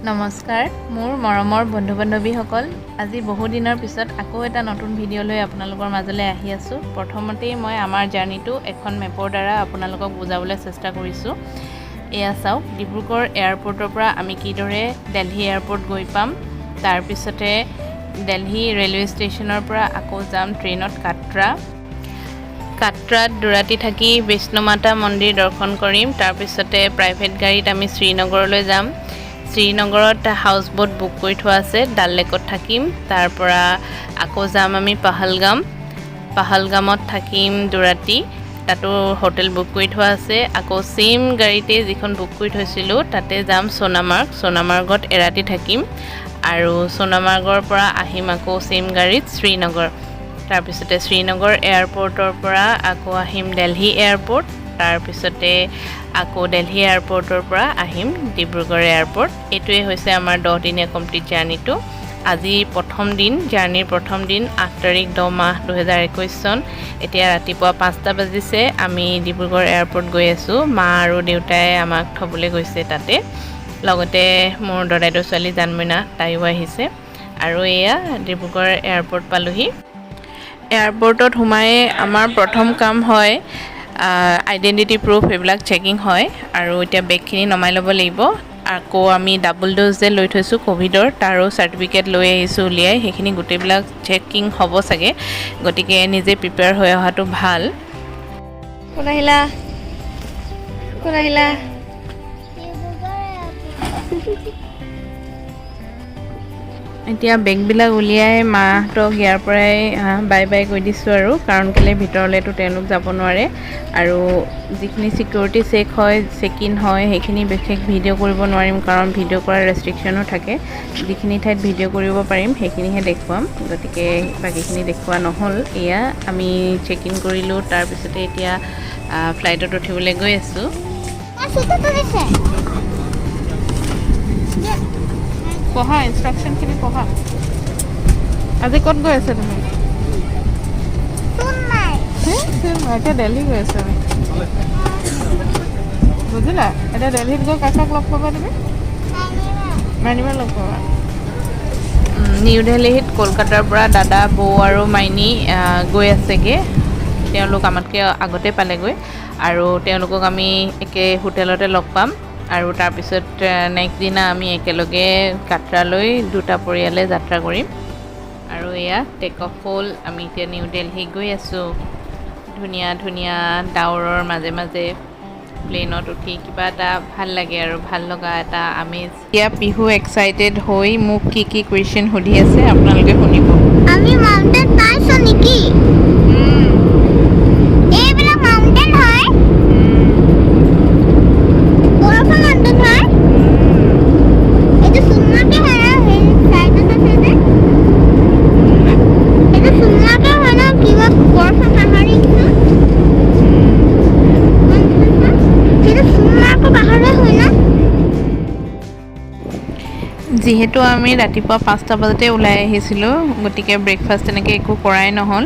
নমস্কাৰ মোৰ মৰমৰ বন্ধু বান্ধৱীসকল আজি বহু দিনৰ পিছত আকৌ এটা নতুন ভিডিঅ' লৈ আপোনালোকৰ মাজলৈ আহি আছোঁ। প্ৰথমতেই মই আমাৰ জাৰ্নিটো এখন মেপৰ দ্বাৰা আপোনালোকক বুজাবলৈ চেষ্টা কৰিছোঁ। এয়া চাওক, ডিব্ৰুগড় এয়াৰপৰ্টৰ পৰা আমি কিদৰে দিল্লী এয়াৰপৰ্ট গৈ পাম, তাৰপিছতে দিল্লী ৰেলৱে ষ্টেচনৰ পৰা আকৌ যাম ট্ৰেইনত কাটৰাত দুৰাতি থাকি বিষ্ণুমাতা মন্দিৰ দৰ্শন কৰিম। তাৰপিছতে প্ৰাইভেট গাড়ীত আমি শ্ৰীনগৰলৈ যাম। শ্ৰীনগৰত হাউচ বোট বুক কৰি থোৱা আছে, ডাল লেকত থাকিম। তাৰ পৰা আকৌ যাম আমি পাহালগামত থাকিম দুৰাতি, তাতো হোটেল বুক কৰি থোৱা আছে। আকৌ চেম গাড়ীতে যিখন বুক কৰি থৈছিলোঁ তাতে যাম সোণামাৰ্গত এৰাতি থাকিম আৰু সোণামাৰ্গৰ পৰা আহিম আকৌ চেম গাড়ীত শ্ৰীনগৰ। তাৰপিছতে শ্ৰীনগৰ এয়াৰপৰ্টৰ পৰা আকৌ আহিম দিল্লী এয়াৰপৰ্ট, তাৰপিছতে আকৌ দিল্লী এয়াৰপৰ্টৰ পৰা আহিম ডিব্ৰুগড় এয়াৰপৰ্ট। এইটোৱে হৈছে আমাৰ 10 দিনীয়া কমপ্লিট জাৰ্নিটো। আজি জাৰ্নিৰ প্ৰথম দিন 8 তাৰিখ 10 মাহ 2021 চন। এতিয়া ৰাতিপুৱা 5টা বাজিছে, আমি ডিব্ৰুগড় এয়াৰপৰ্ট গৈ আছোঁ। মা আৰু দেউতাই আমাক থ'বলৈ গৈছে তাতে, লগতে মোৰ দদাইদেউৰ ছোৱালী জানমইনা তাইও আহিছে। আৰু এয়া ডিব্ৰুগড় এয়াৰপৰ্ট পালোহি। এয়াৰপৰ্টত সোমাই আমাৰ প্ৰথম কাম হয় আইডেণ্টিটি প্ৰুফ, এইবিলাক চেকিং হয়। আৰু এতিয়া বেগখিনি নমাই ল'ব লাগিব। আকৌ আমি ডাবল ড'জ যে লৈ থৈছোঁ ক'ভিডৰ, তাৰো চাৰ্টিফিকেট লৈ আহিছোঁ উলিয়াই। সেইখিনি গোটেইবিলাক চেকিং হ'ব চাগে, গতিকে নিজে প্ৰিপেয়াৰ হৈ অহাটো ভাল। কোন আহিলা এতিয়া বেগবিলাক উলিয়াই মাহঁতক ইয়াৰ পৰাই বাই বাই কৈ দিছোঁ আৰু, কাৰণ কেলৈ ভিতৰলৈতো তেওঁলোক যাব নোৱাৰে। আৰু যিখিনি চিকিউৰিটি চেক ইন হয় সেইখিনি বিশেষ ভিডিঅ' কৰিব নোৱাৰিম, কাৰণ ভিডিঅ' কৰাৰ ৰেষ্ট্ৰিকশ্যনো থাকে। যিখিনি ঠাইত ভিডিঅ' কৰিব পাৰিম সেইখিনিহে দেখুৱাম, গতিকে বাকীখিনি দেখুওৱা নহ'ল। এয়া আমি চেক ইন কৰিলোঁ, তাৰপিছতে এতিয়া ফ্লাইটত উঠিবলৈ গৈ আছোঁ। পঢ়া, ইনষ্ট্ৰাকশ্যনখিনি পঢ়া। আজি ক'ত গৈ আছে তুমি? এতিয়া দিল্লী গৈ আছোঁ আমি, বুজিলা? এতিয়া দিল্লীত গৈ কাক লগ পাবা তুমি? মাইনিবা লগ পাবা। নিউ দিল্লীত কলকাতাৰ পৰা দাদা, বৌ আৰু মাইনী গৈ আছেগৈ। তেওঁলোক আমাতকৈ আগতে পালেগৈ আৰু তেওঁলোকক আমি একে হোটেলতে লগ পাম। আৰু তাৰপিছত নেক্সট দিনা আমি একেলগে কাটৰালৈ দুটা পৰিয়ালে যাত্ৰা কৰিম। আৰু এয়া টেক অফ হ'ল, আমি এতিয়া নিউ দিল্লী গৈ আছোঁ। ধুনীয়া ধুনীয়া ডাৱৰৰ মাজে মাজে প্লেনত উঠি কিবা এটা ভাল লাগে আৰু, ভাল লগা এটা আমেজ। এতিয়া পিহু এক্সাইটেড হৈ মোক কি কুৱেশ্যন সুধি আছে আপোনালোকে শুনিব। আমি মাউণ্টেন পাইছোঁ নেকি? এইবিলাক মাউণ্টেন হয়? বৰফৰ মাউণ্টেন হয়? এইটো সোণমাকে হয় ন? সেই চাইডত আছে যে এইটো সোণমাকে হয় ন? কিবা বৰফৰ পাহাৰী নিচিনা? সেইটো সোণমাকৰ পাহাৰে হয় ন? যিহেতু আমি ৰাতিপুৱা 5টা বজাতে ওলাই আহিছিলোঁ, গতিকে ব্ৰেকফাষ্ট তেনেকৈ একো কৰাই নহ'ল।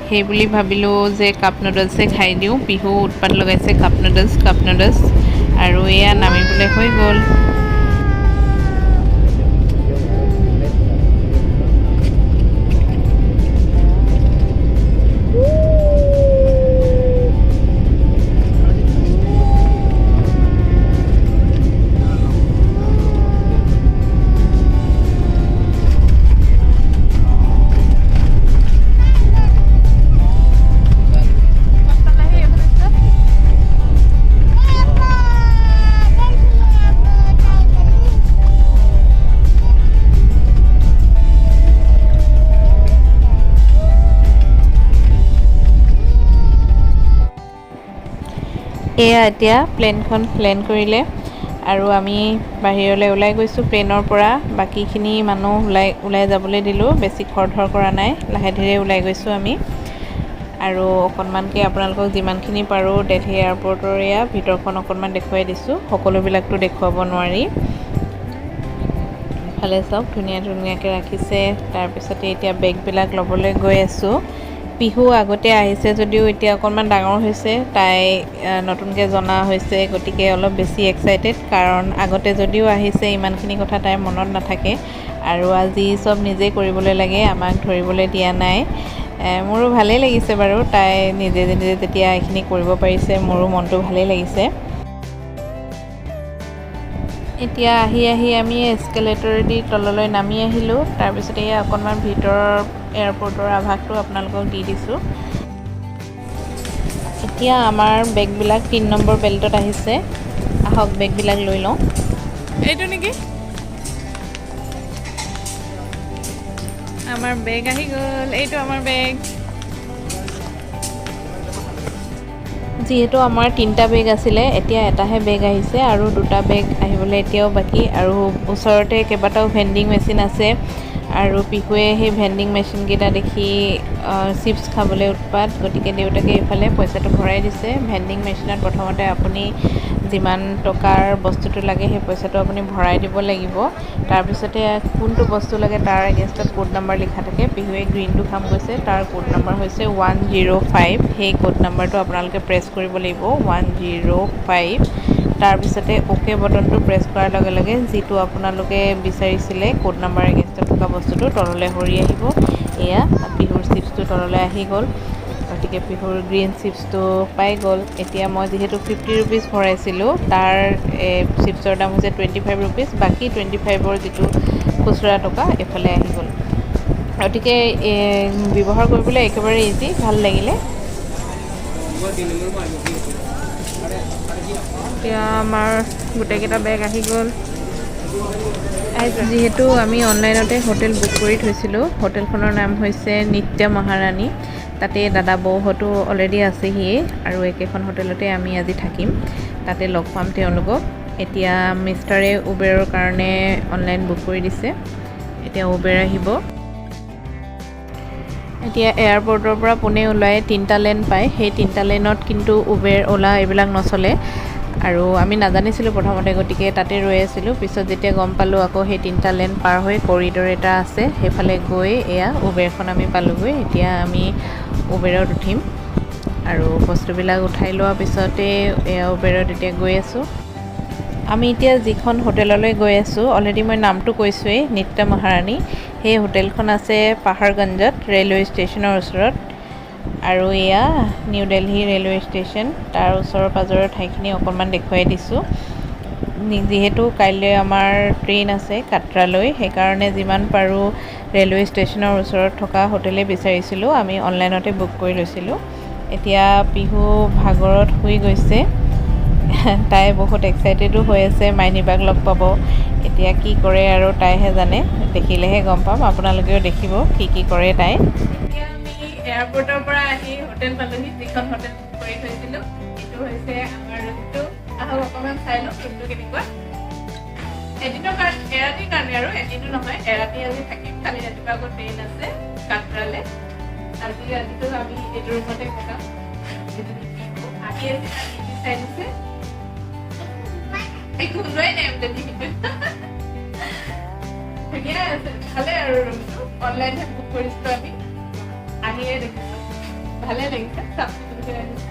সেইবুলি ভাবিলোঁ যে কাপ নুডলছে খাই দিওঁ। পিহু উৎপাত লগাইছে কাপ নুডলছ, আৰু এয়া নামিবলৈ হৈ গ'ল। এয়া এতিয়া প্লেনখন লেণ্ড কৰিলে আৰু আমি বাহিৰলৈ ওলাই গৈছোঁ প্লেনৰ পৰা। বাকীখিনি মানুহ ওলাই যাবলৈ দিলোঁ, বেছি খৰধৰ কৰা নাই, লাহে ধীৰে ওলাই গৈছোঁ আমি। আৰু অকণমানকৈ আপোনালোকক যিমানখিনি পাৰোঁ দিল্লী এয়াৰপৰ্টৰ এয়া ভিতৰখন অকণমান দেখুৱাই দিছোঁ, সকলোবিলাকতো দেখুৱাব নোৱাৰি। ইফালে চাওক ধুনীয়া ধুনীয়াকৈ ৰাখিছে। তাৰপিছতে এতিয়া বেগবিলাক ল'বলৈ গৈ আছোঁ। পিহু আগতে আহিছে যদিও এতিয়া অকণমান ডাঙৰ হৈছে, তাই নতুনকৈ জনা হৈছে, গতিকে অলপ বেছি এক্সাইটেড। কাৰণ আগতে যদিও আহিছে ইমানখিনি কথা তাইৰ মনত নাথাকে, আৰু আজি চব নিজেই কৰিবলৈ লাগে, আমাক ধৰিবলৈ দিয়া নাই। মোৰো ভালেই লাগিছে বাৰু, তাই নিজে নিজে যেতিয়া এইখিনি কৰিব পাৰিছে, মোৰো মনটো ভালেই লাগিছে। এতিয়া আহি আমি এস্কেলেটৰেদি তললৈ নামি আহিলোঁ। তাৰপিছত এয়া অকণমান ভিতৰৰ এয়াৰপৰ্টৰ আভাসটো আপোনালোকক দি দিছোঁ। এতিয়া আমাৰ বেগবিলাক 3 নম্বৰ বেল্টত আহিছে। আহক বেগবিলাক লৈ লওঁ। এইটো নেকি? আমাৰ বেগ আহি গ'ল, এইটো আমাৰ বেগ। যিহেতু আমাৰ 3টা বেগ আছিলে, এতিয়া এটাহে বেগ আহিছে আৰু 2টা বেগ আহিবলৈ এতিয়াও বাকী। আৰু ওচৰতে কেইবাটাও ভেণ্ডিং মেচিন আছে, আৰু পিহুৱে সেই ভেণ্ডিং মেচিনকেইটা দেখি চিপছ খাবলৈ উৎপাত। গতিকে দেউতাকে এইফালে পইচাটো ভৰাই দিছে। ভেণ্ডিং মেচিনত প্ৰথমতে আপুনি যিমান টকাৰ বস্তুটো লাগে সেই পইচাটো আপুনি ভৰাই দিব লাগিব। তাৰপিছতে কোনটো বস্তু লাগে তাৰ এগেইনষ্টত কোড নাম্বাৰ লিখা থাকে। পিহুৱে গ্ৰীণটো খাম গৈছে, তাৰ কোড নাম্বাৰ হৈছে 105। সেই কোড নাম্বাৰটো আপোনালোকে প্ৰেছ কৰিব লাগিব, 105। তাৰপিছতে অ'কে বটনটো প্ৰেছ কৰাৰ লগে লগে যিটো আপোনালোকে বিচাৰিছিলে কোড নাম্বাৰ এগেইনষ্টত থকা বস্তুটো তললৈ সৰি আহিব। এয়া পিহুৰ চিপছটো তললৈ আহি গ'ল, গতিকে পিহুৰ গ্ৰীণ চিপছটো পাই গ'ল। এতিয়া মই যিহেতু 50 ৰুপিজ ভৰাইছিলোঁ, তাৰ চিপছৰ দাম হৈছে 25 ৰুপিজ। বাকী 25ৰ যিটো খুচুৰা টকা এইফালে আহি গ'ল। গতিকে ব্যৱহাৰ কৰিবলৈ একেবাৰে ইজি, ভাল লাগিলে। এতিয়া আমাৰ গোটেইকেইটা বেগ আহি গ'ল। যিহেতু আমি অনলাইনতে হোটেল বুক কৰি থৈছিলোঁ, হোটেলখনৰ নাম হৈছে নিত্য মহাৰাণী। তাতে দাদা বৌহঁতো অলৰেডি আছেহিয়ে, আৰু একেখন হোটেলতে আমি আজি থাকিম, তাতে লগ পাম তেওঁলোকক। এতিয়া মিষ্টাৰে উবেৰৰ কাৰণে অনলাইন বুক কৰি দিছে, এতিয়া উবেৰ আহিব। এতিয়া এয়াৰপৰ্টৰ পৰা পোনে ওলাই 3টা লেন পায়, সেই 3টা লেনত কিন্তু উবেৰ অ'লা এইবিলাক নচলে। আৰু আমি নাজানিছিলোঁ প্ৰথমতে, গতিকে তাতে ৰৈ আছিলোঁ। পিছত যেতিয়া গম পালোঁ আকৌ সেই 3টা লেন পাৰ হৈ কৰিডৰ এটা আছে, সেইফালে গৈ এয়া উবেৰখন আমি পালোঁগৈ। এতিয়া আমি উবেৰত উঠিম, আৰু বস্তুবিলাক উঠাই লোৱাৰ পিছতে এয়া উবেৰত এতিয়া গৈ আছোঁ। আমি এতিয়া যিখন হোটেললৈ গৈ আছোঁ, অলৰেডি মই নামটো কৈছোঁৱেই, নিত্য মহাৰাণী। সেই হোটেলখন আছে পাহাৰগঞ্জত, ৰেলৱে ষ্টেচনৰ ওচৰত। আৰু এয়া নিউ দিল্লী ৰেলৱে ষ্টেচন, তাৰ ওচৰৰ পাজৰৰ ঠাইখিনি অকণমান দেখুৱাই দিছোঁ। যিহেতু কাইলৈ আমাৰ ট্ৰেইন আছে কাটৰালৈ, সেইকাৰণে যিমান পাৰোঁ ৰেলৱে ষ্টেচনৰ ওচৰত থকা হোটেলেই বিচাৰিছিলোঁ। আমি অনলাইনতে বুক কৰি লৈছিলোঁ। এতিয়া পিহু ভাগৰত শুই গৈছে, তাই বহুত এক্সাইটেডো হৈ আছে মাইনীবাক লগ পাব। এতিয়া কি কৰে আৰু তাইহে জানে, দেখিলেহে গম পাম। আপোনালোকেও দেখিব কি কৰে তাই। এতিয়া আমি এয়াৰপৰ্টৰ পৰা আহি হোটেল পালোহি, যিখন হোটেল বুক কৰি থৈছিলোঁ। এইটো হৈছে আমাৰ ৰুমটো। আহক অকণমান চাই লওঁ ৰুমটো কেনেকুৱা। এদিনৰ কাৰণে, এৰাতিৰ কাৰণে আৰু, এদিনো নহয়, এৰাতি আজি থাকিম। কালি ৰাতিপুৱা আকৌ ট্ৰেইন আছে কাটৰালৈ। ৰাতিটো আমি এইটো ৰুমতে কটাম। আহি আছে চাই দিছে, একো ওলোৱাই নাই ধুনীয়া আছে, ভালে আৰু ৰুমটো। অনলাইনহে বুক কৰিছিলোঁ আমি, আহিয়ে দেখিছোঁ, ভালে লাগিছে, চাফ চিকুণকৈ আহিছে।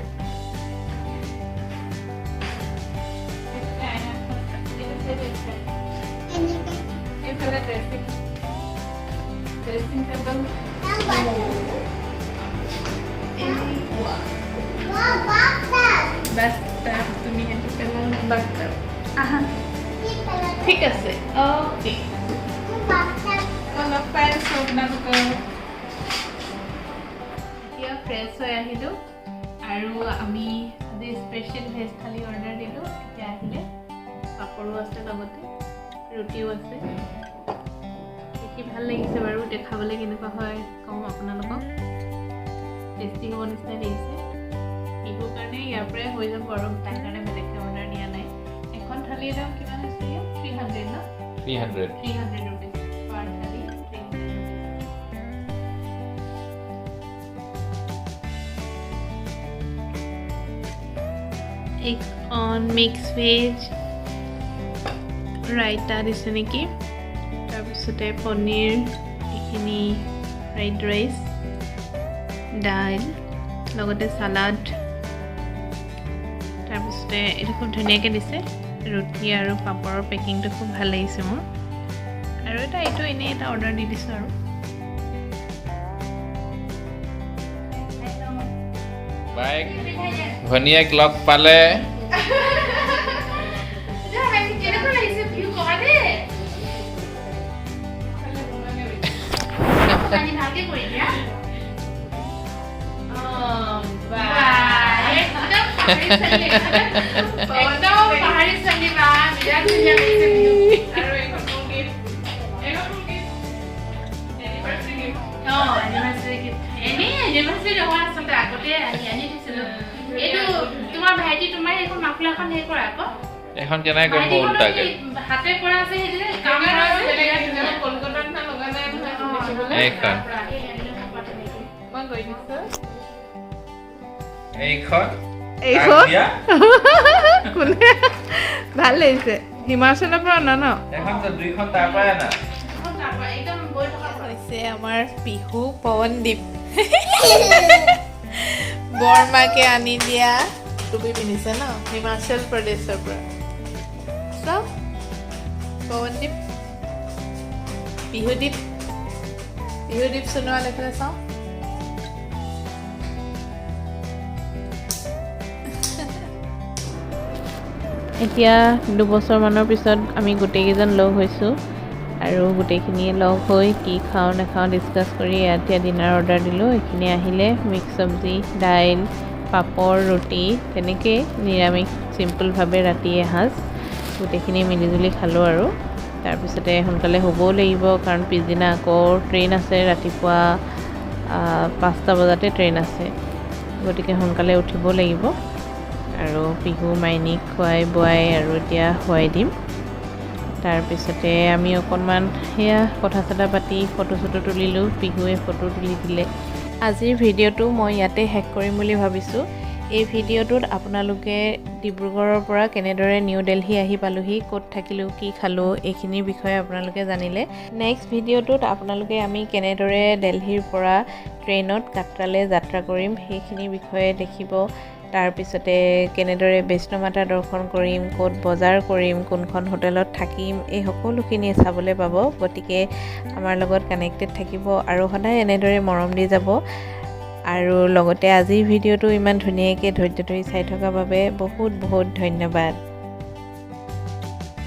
এইফালে ড্ৰেছিং টেবল, বাথটাব, তুমি সেইটো পেলালা বাথটাব। আহা ঠিক আছে, অ'কে। লগ পাই আছোঁ আপোনালোকক। এতিয়া ফ্ৰেছ হৈ আহিলোঁ, আৰু আমি আজি স্পেচিয়েল ভেজ থালি অৰ্ডাৰ দিলোঁ। এতিয়া আহিলে পাপৰো আছে, লগতে ৰুটিও আছে। দেখি ভাল লাগিছে বাৰু, এতিয়া খাবলৈ কেনেকুৱা হয় কওঁ আপোনালোকক। টেষ্টি হ'ব নিচিনা লাগিছে। এইটোৰ কাৰণে ইয়াৰ পৰাই হৈ যাব আৰু, তাৰ কাৰণে বেলেগকৈ অৰ্ডাৰ দিয়া নাই। এখন থালিৰ দাম কিমান আছে? 300 ন? 300 rupees per thali. Egg on mix veg, raita দিছে নেকি, তাৰপিছতে পনীৰ, এইখিনি ফ্ৰাইড ৰাইচ, দাইল লগতে সালাড তাৰপিছতে এইটো খুব ধুনীয়াকৈ দিছে ৰুটি আৰু পাপৰৰ পেকিংটো খুব ভাল লাগিছে মোৰ আৰু এইটো এনেই এটা অৰ্ডাৰ দি দিছোঁ আৰু বাইক ভনীয়েক লগ পালে এখন কেনেকৈ কৰিব উল্টাকে হাতে কৰা আছে কাম কৰা আছে কলকাতাত না লগা নাই এইখন মই গৈ দিছো এইখন কোনে ভাল লাগিছে হিমাচলৰ পৰা অনা ন এখন তো দুইখন তাৰ পৰাই আনা হৈছে আমাৰ পিহু পৱনদ্বীপ বৰমাকে আনি দিয়া টুপি পিন্ধিছে ন হিমাচল প্ৰদেশৰ পৰা চব পৱনদ্বীপ বিহুদ্বীপ চনোৱা লেখিলে চাওঁ এতিয়া দুবছৰমানৰ পিছত আমি গোটেইকেইজন লগ হৈছোঁ আৰু গোটেইখিনিয়ে লগ হৈ কি খাওঁ নাখাওঁ ডিছকাছ কৰি এতিয়া ডিনাৰ অৰ্ডাৰ দিলোঁ এইখিনি আহিলে মিক্স চব্জি দাইল পাপৰ ৰুটি তেনেকৈ নিৰামিষ চিম্পলভাৱে ৰাতি এসাঁজ গোটেইখিনি মিলিজুলি খালোঁ আৰু তাৰপিছতে সোনকালে শুবও লাগিব কাৰণ পিছদিনা আকৌ ট্ৰেইন আছে ৰাতিপুৱা 5টা বজাতে ট্ৰেইন আছে গতিকে সোনকালে উঠিব লাগিব আৰু পিহু মাইনীক খুৱাই বোৱাই আৰু এতিয়া শুৱাই দিম তাৰপিছতে আমি অকণমান সেয়া কথা চথা পাতি ফটো চটো তুলিলোঁ পিহুৱে ফটো তুলি দিলে আজিৰ ভিডিঅ'টো মই ইয়াতে শেষ কৰিম বুলি ভাবিছোঁ এই ভিডিঅ'টোত আপোনালোকে ডিব্ৰুগড়ৰ পৰা কেনেদৰে নিউ দিল্লী আহি পালোহি ক'ত থাকিলোঁ কি খালোঁ এইখিনিৰ বিষয়ে আপোনালোকে জানিলে নেক্সট ভিডিঅ'টোত আপোনালোকে আমি কেনেদৰে দিল্লীৰ পৰা ট্ৰেইনত কাটৰালৈ যাত্ৰা কৰিম সেইখিনিৰ বিষয়ে দেখিব তাৰপিছতে কেনেদৰে বৈষ্ণো মাতা দৰ্শন কৰিম ক'ত বজাৰ কৰিম কোনখন হোটেলত থাকিম এই সকলোখিনি চাবলৈ পাব গতিকে আমাৰ লগত কানেক্টেড থাকিব আৰু সদায় এনেদৰে মৰম দি যাব আৰু লগতে আজিৰ ভিডিঅ'টো ইমান ধুনীয়াকৈ ধৈৰ্য ধৰি চাই থকাৰ বাবে বহুত বহুত ধন্যবাদ